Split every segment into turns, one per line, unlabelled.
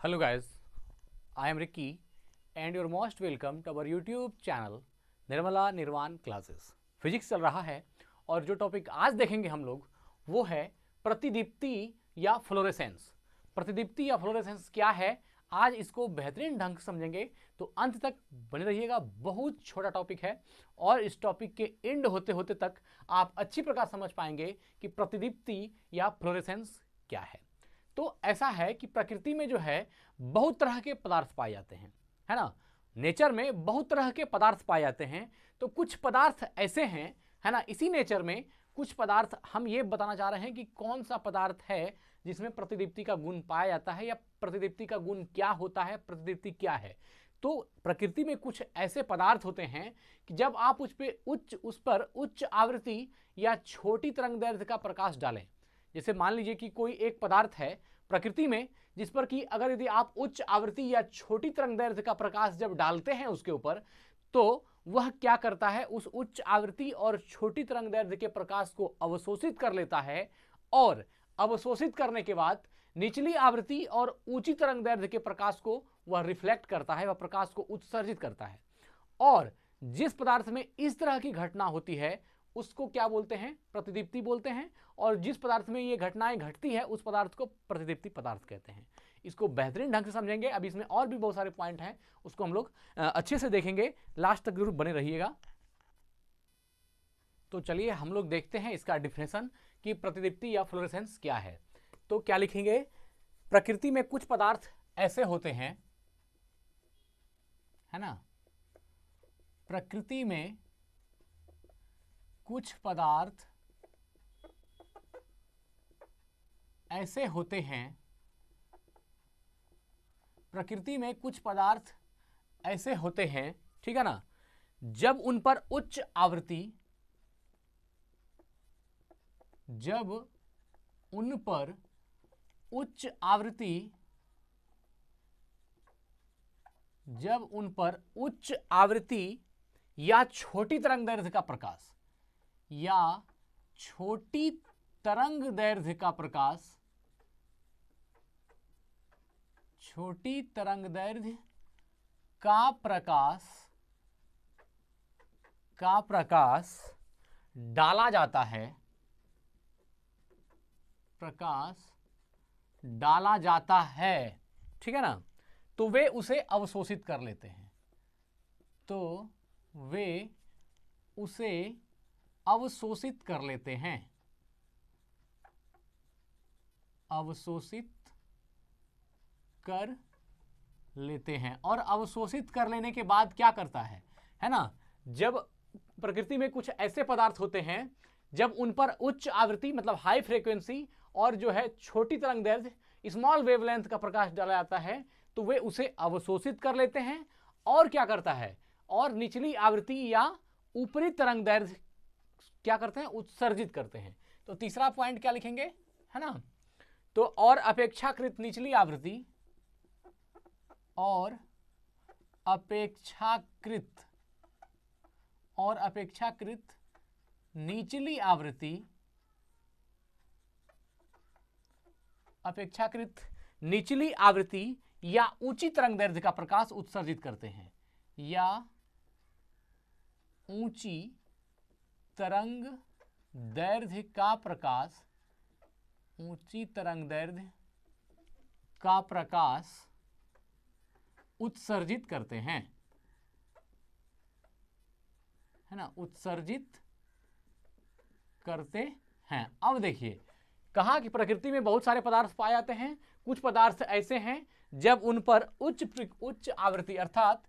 Hello guys, I am Ricky and you're most welcome to our YouTube channel Nirmala निर्वाण classes. Physics चल रहा है और जो टॉपिक आज देखेंगे हम लोग वो है प्रतिदीप्ति या फ्लोरेसेंस। प्रतिदीप्ति या फ्लोरेसेंस क्या है, आज इसको बेहतरीन ढंग से समझेंगे, तो अंत तक बने रहिएगा। बहुत छोटा टॉपिक है और इस टॉपिक के एंड होते होते तक आप अच्छी प्रकार समझ पाएंगे कि प्रतिदीप्ति या फ्लोरेसेंस क्या है। तो ऐसा है कि प्रकृति में जो है बहुत तरह के पदार्थ पाए जाते हैं, है ना। नेचर में बहुत तरह के पदार्थ पाए जाते हैं, तो कुछ पदार्थ ऐसे हैं, है ना। इसी नेचर में कुछ पदार्थ हम ये बताना चाह रहे हैं कि कौन सा पदार्थ है जिसमें प्रतिदीप्ति का गुण पाया जाता है, या प्रतिदीप्ति का गुण क्या होता है, प्रतिदीप्ति क्या है। तो प्रकृति में कुछ ऐसे पदार्थ होते हैं कि जब आप उस पर उच्च आवृत्ति या छोटी तरंगदैर्घ्य का प्रकाश डालें, जैसे मान लीजिए कि कोई एक पदार्थ है प्रकृति में जिस पर कि अगर यदि आप उच्च आवृत्ति या छोटी तरंगदैर्घ्य का प्रकाश जब डालते हैं उसके ऊपर, तो वह क्या करता है, उस उच्च आवृत्ति और छोटी तरंगदैर्घ्य के प्रकाश को अवशोषित कर लेता है और अवशोषित करने के बाद निचली आवृत्ति और ऊंची तरंगदैर्घ्य के प्रकाश को वह रिफ्लेक्ट करता है, वह प्रकाश को उत्सर्जित करता है। और जिस पदार्थ में इस तरह की घटना होती है उसको क्या बोलते हैं, प्रतिदीप्ति बोलते हैं। और जिस पदार्थ में ये घटनाएं घटती है उस पदार्थ को प्रतिदीप्ति पदार्थ कहते हैं। इसको बेहतरीन ढंग से समझेंगे। अब इसमें और भी बहुत सारे पॉइंट हैं, उसको हम लोग अच्छे से देखेंगे, लास्ट तक जरूर बने रहिएगा। तो चलिए हम लोग देखते हैं इसका डिफिनेशन कि प्रतिदीप्ति या फ्लोरेसेंस क्या है। तो क्या लिखेंगे, प्रकृति में कुछ पदार्थ ऐसे होते हैं, है ना। प्रकृति में कुछ पदार्थ ऐसे होते हैं, प्रकृति में कुछ पदार्थ ऐसे होते हैं, ठीक है ना, जब उन पर उच्च आवृत्ति, जब उन पर उच्च आवृत्ति, जब उन पर उच्च आवृत्ति या छोटी तरंगदैर्घ्य का प्रकाश, या छोटी तरंगदैर्घ्य का प्रकाश, छोटी तरंगदैर्घ्य का प्रकाश डाला जाता है, प्रकाश डाला जाता है, ठीक है ना, तो वे उसे अवशोषित कर लेते हैं, तो वे उसे अवशोषित कर लेते हैं, अवशोषित कर लेते हैं। और अवशोषित कर लेने के बाद क्या करता है ना, जब प्रकृति में कुछ ऐसे पदार्थ होते हैं जब उन पर उच्च आवृत्ति मतलब हाई फ्रीक्वेंसी और जो है छोटी तरंगदैर्घ्य स्मॉल वेवलेंथ का प्रकाश डाला जाता है, तो वे उसे अवशोषित कर लेते हैं और क्या करता है, और निचली आवृत्ति या ऊपरी तरंगदैर्घ्य क्या करते हैं, उत्सर्जित करते हैं। तो तीसरा पॉइंट क्या लिखेंगे, है ना, तो और अपेक्षाकृत निचली आवृत्ति, और अपेक्षाकृत निचली आवृत्ति, अपेक्षाकृत निचली आवृत्ति या ऊंची तरंगदैर्घ्य का प्रकाश उत्सर्जित करते हैं, या ऊंची तरंगदैर्घ्य का प्रकाश, ऊंची तरंगदैर्घ्य का प्रकाश उत्सर्जित करते हैं, है ना, उत्सर्जित करते हैं। अब देखिए कहा कि प्रकृति में बहुत सारे पदार्थ पाए जाते हैं, कुछ पदार्थ ऐसे हैं जब उन पर उच्च आवृत्ति अर्थात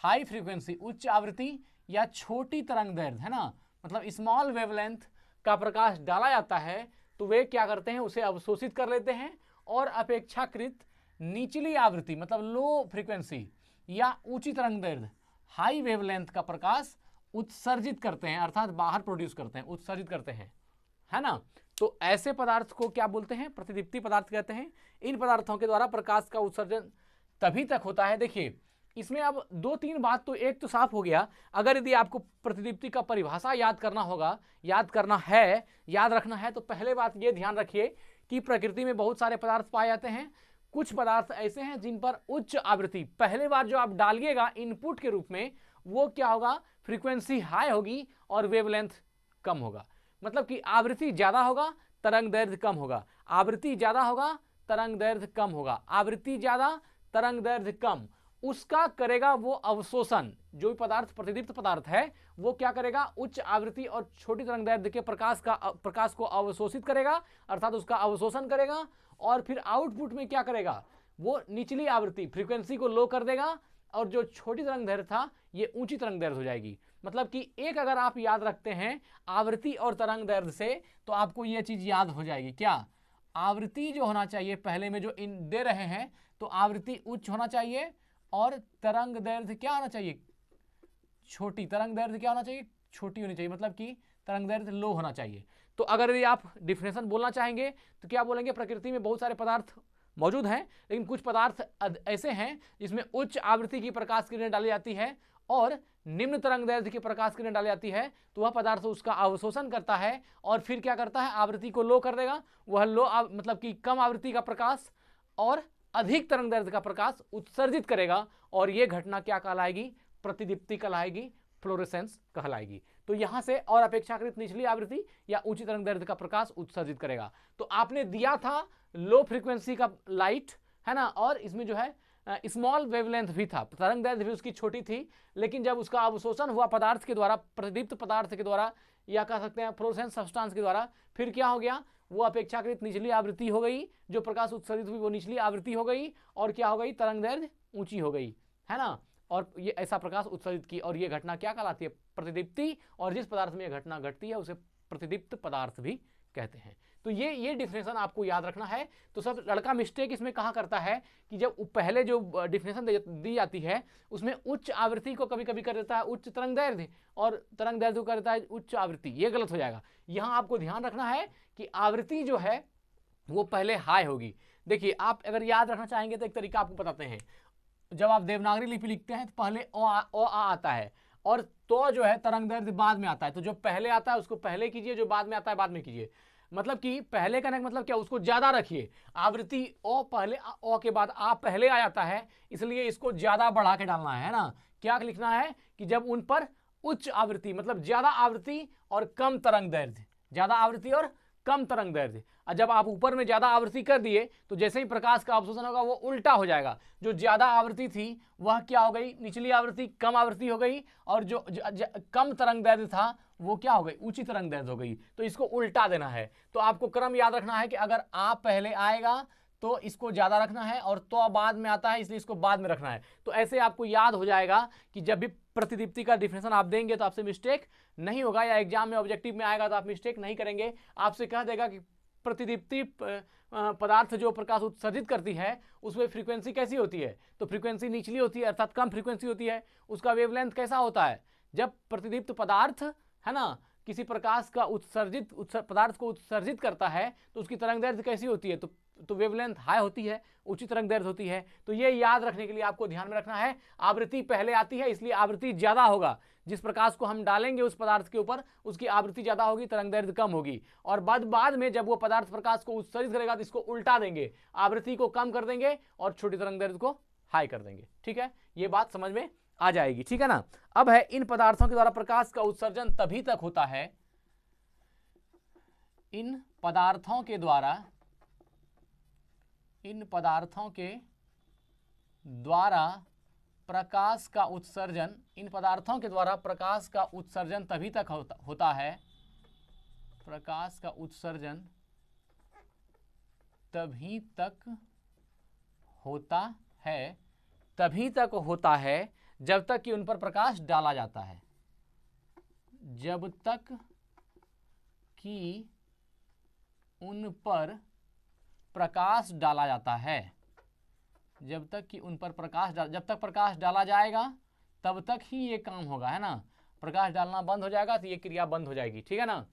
हाई फ्रीक्वेंसी, उच्च आवृत्ति या छोटी तरंगदैर्घ्य, है ना, मतलब स्मॉल वेवलेंथ का प्रकाश डाला जाता है, तो वे क्या करते हैं, उसे अवशोषित कर लेते हैं और अपेक्षाकृत निचली आवृत्ति मतलब लो फ्रीक्वेंसी या ऊंची तरंगदैर्घ्य हाई वेवलेंथ का प्रकाश उत्सर्जित करते हैं, अर्थात बाहर प्रोड्यूस करते हैं, उत्सर्जित करते हैं, है ना। तो ऐसे पदार्थ को क्या बोलते हैं, प्रतिदीप्ति पदार्थ कहते हैं। इन पदार्थों के द्वारा प्रकाश का उत्सर्जन तभी तक होता है। देखिए इसमें अब दो तीन बात, तो एक तो साफ हो गया, अगर यदि आपको प्रतिदीप्ति का परिभाषा याद करना होगा, याद करना है, याद रखना है, तो पहले बात ये ध्यान रखिए कि प्रकृति में बहुत सारे पदार्थ पाए जाते हैं, कुछ पदार्थ ऐसे हैं जिन पर उच्च आवृत्ति पहले बार जो आप डालिएगा इनपुट के रूप में, वो क्या होगा, फ्रीक्वेंसी हाई होगी और वेवलेंथ कम होगा। मतलब कि आवृत्ति ज्यादा होगा, तरंग दैर्घ्य कम होगा, आवृत्ति ज्यादा होगा, तरंग दैर्घ्य कम होगा, आवृत्ति ज्यादा, तरंग दैर्घ्य कम। उसका करेगा वो अवशोषण। जो भी पदार्थ प्रतिदीप्त पदार्थ है वो क्या करेगा, उच्च आवृत्ति और छोटी तरंग दैर्घ्य के प्रकाश को अवशोषित करेगा, अर्थात उसका अवशोषण करेगा, और फिर आउटपुट में क्या करेगा, वो निचली आवृत्ति फ्रीक्वेंसी को लो कर देगा, और जो छोटी तरंग दैर्घ्य था ये ऊंची तरंग दैर्घ्य हो जाएगी। मतलब कि एक अगर आप याद रखते हैं आवृत्ति और तरंग दैर्घ्य से, तो आपको ये चीज याद हो जाएगी। क्या, आवृत्ति जो होना चाहिए पहले में जो इन दे रहे हैं, तो आवृत्ति उच्च होना चाहिए और तरंग दैर्घ्य क्या होना चाहिए, छोटी। तरंग दैर्घ्य क्या होना चाहिए, छोटी होनी चाहिए, मतलब कि तरंग दैर्घ्य लो होना चाहिए। तो अगर यदि आप डिफिनेशन बोलना चाहेंगे तो क्या बोलेंगे, प्रकृति में बहुत सारे पदार्थ मौजूद हैं, लेकिन कुछ पदार्थ ऐसे हैं जिसमें उच्च आवृत्ति की प्रकाश किरणें डाली जाती है और निम्न तरंग दैर्घ्य की प्रकाश किरण डाली जाती है, तो वह पदार्थ उसका अवशोषण करता है और फिर क्या करता है, आवृत्ति को लो कर देगा। वह लो मतलब कि कम आवृत्ति का प्रकाश और अधिक तरंग दैर्घ्य का प्रकाश उत्सर्जित करेगा, और यह घटना क्या कहलाएगी, प्रतिदीप्ति कहलाएगी, फ्लोरेसेंस कहलाएगी। तो यहां से और अपेक्षाकृत निचली आवृत्ति या ऊंची तरंग दैर्घ्य का प्रकाश उत्सर्जित करेगा। तो आपने दिया था लो फ्रीक्वेंसी का लाइट, है ना, और इसमें जो है स्मॉल वेवलेंथ भी था, तरंग दैर्घ्य भी उसकी छोटी थी, लेकिन जब उसका अवशोषण हुआ पदार्थ के द्वारा, प्रतिदीप्त पदार्थ के द्वारा, या कह सकते हैं फ्लोरेसेंस सब्सटेंस के द्वारा, फिर क्या हो गया, वो अपेक्षाकृत निचली आवृत्ति हो गई, जो प्रकाश उत्सर्जित हुई वो निचली आवृत्ति हो गई, और क्या हो गई, तरंग दैर्घ्य ऊंची हो गई, है ना, और ये ऐसा प्रकाश उत्सर्जित की, और ये घटना क्या कहलाती है, प्रतिदीप्ति। और जिस पदार्थ में यह घटना घटती है उसे प्रतिदीप्त पदार्थ भी कहते हैं। तो ये डिफिनेशन आपको याद रखना है। तो सब लड़का मिस्टेक इसमें कहाँ करता है कि जब पहले जो डिफिनेशन दी जाती है उसमें उच्च आवृत्ति को कभी कभी कर देता है उच्च तरंग दैर्घ्य, और तरंग दैर्घ्य को कर देता है उच्च आवृत्ति। ये गलत हो जाएगा। यहाँ आपको ध्यान रखना है कि आवृत्ति जो है वो पहले हाई होगी। देखिए, आप अगर याद रखना चाहेंगे तो एक तरीका आपको बताते हैं। जब आप देवनागरी लिपि लिखते हैं तो पहले ओ आ आता है, और तो जो है तरंग दैर्घ्य बाद में आता है। तो जो पहले आता है उसको पहले कीजिए, जो बाद में आता है बाद में कीजिए। मतलब कि पहले का मतलब क्या, उसको ज्यादा रखिए। आवृत्ति ओ पहले, ओ के बाद आ पहले आ जाता है, इसलिए इसको ज्यादा बढ़ा के डालना है ना। क्या लिखना है कि जब उन पर उच्च आवृत्ति, मतलब ज्यादा आवृत्ति और कम तरंग दैर्घ्य, ज्यादा आवृत्ति और कम तरंग दैर्घ्य। और जब आप ऊपर में ज्यादा आवृत्ति कर दिए तो जैसे ही प्रकाश का अवशोषण होगा वो उल्टा हो जाएगा। जो ज्यादा आवृत्ति थी वह क्या हो गई, निचली आवृत्ति कम आवृत्ति हो गई, और जो कम तरंग दैर्घ्य था वो क्या हो गई, ऊंची तरंग दैर्घ्य हो गई। तो इसको उल्टा देना है। तो आपको क्रम याद रखना है कि अगर आप पहले आएगा तो इसको ज्यादा रखना है, और तो बाद में आता है इसलिए इसको बाद में रखना है। तो ऐसे आपको याद हो जाएगा कि जब भी प्रतिदीप्ति का डिफिनेशन आप देंगे तो आपसे मिस्टेक नहीं होगा, या एग्जाम में ऑब्जेक्टिव में आएगा तो आप मिस्टेक नहीं करेंगे। आपसे कह देगा कि प्रतिदीप्ति पदार्थ जो प्रकाश उत्सर्जित करती है उसमें फ्रीक्वेंसी कैसी होती है, तो फ्रीक्वेंसी निचली होती है, अर्थात कम फ्रीक्वेंसी होती है। उसका वेवलेंथ कैसा होता है, जब प्रतिदीप्त पदार्थ है ना किसी प्रकाश का पदार्थ को उत्सर्जित करता है तो उसकी तरंग दैर्घ्य कैसी होती है, तो वेवलेंथ हाई होती है, उच्च तरंग दैर्घ्य होती है। तो ये याद रखने के लिए आपको ध्यान में रखना है, आवृत्ति पहले आती है इसलिए आवृत्ति ज्यादा होगा। जिस प्रकाश को हम डालेंगे उस पदार्थ के ऊपर उसकी आवृत्ति ज्यादा होगी, तरंग दैर्घ्य कम होगी। और बाद में जब वो पदार्थ प्रकाश को उत्सर्जित करेगा तो इसको उल्टा देंगे, आवृत्ति को कम कर देंगे और छोटी तरंग दैर्घ्य को हाई कर देंगे। ठीक है, ये बात समझ में आ जाएगी। ठीक है ना। अब है, इन पदार्थों के द्वारा प्रकाश का उत्सर्जन तभी तक होता है, इन पदार्थों के द्वारा प्रकाश का उत्सर्जन, इन पदार्थों के द्वारा प्रकाश का उत्सर्जन तभी तक होता है, प्रकाश का उत्सर्जन तभी तक होता है जब तक कि उन पर प्रकाश डाला जाता है, जब तक कि उन पर प्रकाश डाला जाता है, जब तक कि उन पर जब तक प्रकाश डाला जाएगा तब तक ही ये काम होगा, है ना। प्रकाश डालना बंद हो जाएगा तो ये क्रिया बंद हो जाएगी। ठीक है ना।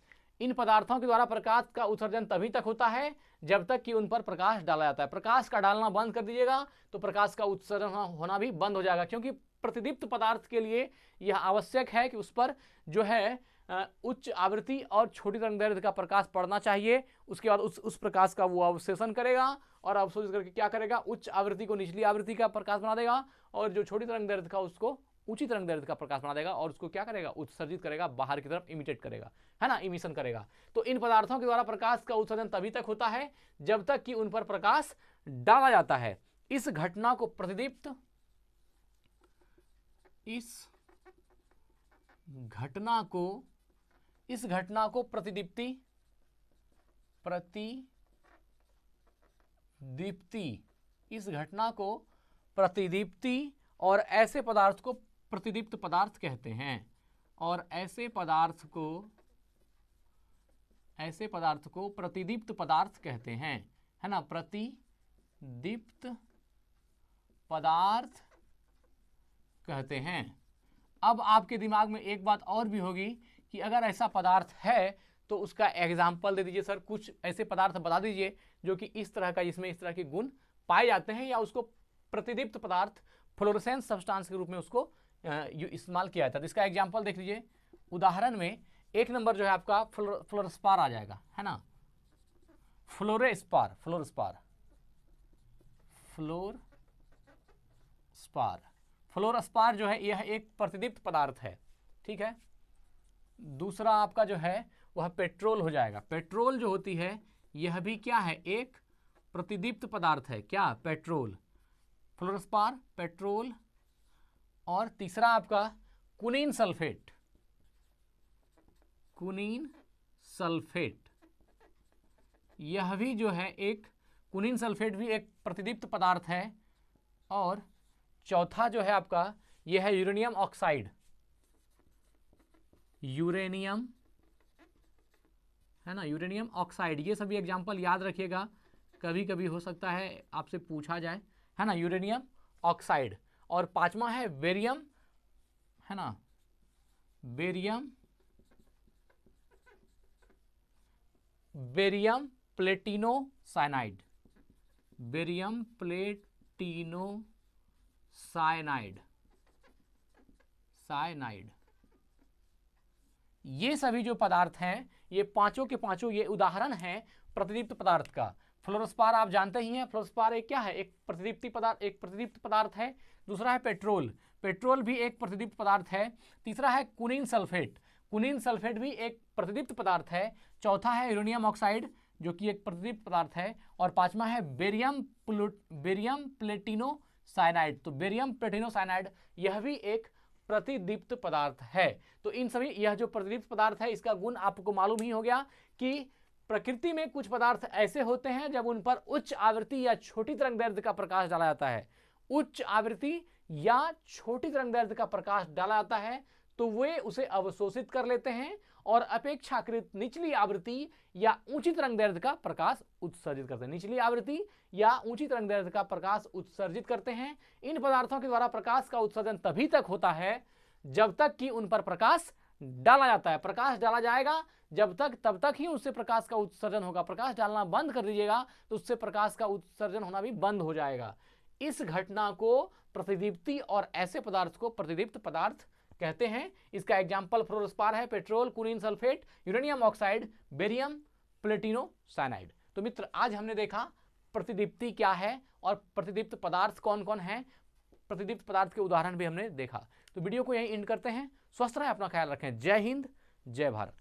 इन पदार्थों के द्वारा प्रकाश का उत्सर्जन तभी तक होता है जब तक कि उन पर प्रकाश डाला जाता है। प्रकाश का डालना बंद कर दीजिएगा तो प्रकाश का उत्सर्जन होना भी बंद हो जाएगा, क्योंकि प्रतिदीप्त पदार्थ के लिए यह आवश्यक है कि उस पर जो है उच्च आवृत्ति और छोटी तरंग दैर्घ्य का प्रकाश पड़ना चाहिए। उसके बाद उस प्रकाश का वो अवशोषण करेगा और अवशोषित करके क्या करेगा, उच्च आवृत्ति को निचली आवृत्ति का प्रकाश बना देगा, और जो छोटी तरंग दैर्ध्य का उसको ऊंची तरंग दैर्ध्य का प्रकाश बना देगा, और उसको क्या करेगा, उत्सर्जित करेगा, बाहर की तरफ इमिटेट करेगा, है ना, इमिशन करेगा। तो इन पदार्थों के द्वारा प्रकाश का उत्सर्जन तभी तक होता है जब तक कि उन पर प्रकाश डाला जाता है। इस घटना को प्रतिदीप्त, इस घटना को प्रतिदीप्ति इस घटना को प्रतिदीप्ति और ऐसे पदार्थ को प्रतिदीप्त पदार्थ कहते हैं, और ऐसे पदार्थ को प्रतिदीप्त पदार्थ कहते हैं, है ना, प्रतिदीप्त पदार्थ कहते हैं। अब आपके दिमाग में एक बात और भी होगी कि अगर ऐसा पदार्थ है तो उसका एग्जाम्पल दे दीजिए सर, कुछ ऐसे पदार्थ बता दीजिए जो कि इस तरह का, जिसमें इस तरह के गुण पाए जाते हैं, या उसको प्रतिदीप्त पदार्थ फ्लोरोसेंस सब्सटेंस के रूप में उसको इस्तेमाल किया जाता है। तो इसका एग्जाम्पल देख लीजिए। उदाहरण में एक नंबर जो है आपका फ्लोरोस्पार आ जाएगा, है ना, फ्लोरोस्पार जो है यह एक प्रतिदीप्त पदार्थ है, ठीक है। दूसरा आपका जो है वह पेट्रोल हो जाएगा। पेट्रोल जो होती है यह भी क्या है, एक प्रतिदीप्त पदार्थ है, क्या, पेट्रोल, फ्लोरोस्पार, पेट्रोल। और तीसरा आपका कुनीन सल्फेट, यह भी जो है एक, कुनीन सल्फेट भी एक प्रतिदीप्त पदार्थ है। और चौथा जो है आपका यह है यूरेनियम ऑक्साइड, है ना, यूरेनियम ऑक्साइड। ये सभी एग्जाम्पल याद रखिएगा, कभी कभी हो सकता है आपसे पूछा जाए, है ना, यूरेनियम ऑक्साइड। और पांचवा है बेरियम, है ना, बेरियम प्लेटिनो साइनाइड, ये सभी जो पदार्थ हैं, ये पांचों के पांचों ये उदाहरण हैं प्रतिदीप्त पदार्थ का। फ्लोरोस्पार आप जानते ही हैं, फ्लोरोस्पार एक क्या है, एक प्रतिदीप्त पदार्थ है। दूसरा है पेट्रोल भी एक प्रतिदीप्त पदार्थ है। तीसरा है कुनीन सल्फेट भी एक प्रतिदीप्त पदार्थ है। चौथा है यूरेनियम ऑक्साइड जो कि एक प्रतिदीप्त पदार्थ है। और पांचवा है बेरियम प्लेटिनो साइनाइड। तो बेरियम प्लेटिनो साइनाइड यह भी एक प्रतिदीप्त पदार्थ है। तो इन सभी, यह जो प्रतिदीप्त पदार्थ है इसका गुण आपको मालूम ही हो गया कि प्रकृति में कुछ पदार्थ ऐसे होते हैं जब उन पर उच्च आवृत्ति या छोटी तरंगदैर्ध्य का प्रकाश डाला जाता है, उच्च आवृत्ति या छोटी तरंगदैर्ध्य का प्रकाश डाला जाता है तो वे उसे अवशोषित कर लेते हैं और अपेक्षाकृत निचली आवृत्ति या ऊंची तरंगदैर्ध्य का प्रकाश उत्सर्जित करते हैं। निचली आवृत्ति या ऊंची तरंगदैर्ध्य का प्रकाश उत्सर्जित करते हैं। इन पदार्थों के द्वारा प्रकाश का उत्सर्जन तभी तक होता है जब तक कि उन पर प्रकाश डाला जाता है। प्रकाश डाला जाएगा जब तक, तब तक ही उससे प्रकाश का उत्सर्जन होगा। प्रकाश डालना बंद कर दीजिएगा तो उससे प्रकाश का उत्सर्जन होना भी बंद हो जाएगा। इस घटना को प्रतिदीप्ति और ऐसे पदार्थ को प्रतिदीप्त पदार्थ कहते हैं। इसका एग्जाम्पल फ्लोरोस्पार है, पेट्रोल, कुनीन sulphate, uranium oxide, barium platinocyanide. तो मित्र, आज हमने देखा प्रतिदीप्ति क्या है और प्रतिदीप्त पदार्थ कौन कौन है, प्रतिदीप्त पदार्थ के उदाहरण भी हमने देखा। तो वीडियो को यहीं एंड करते हैं। स्वस्थ रहें, अपना ख्याल रखें। जय हिंद, जय भारत।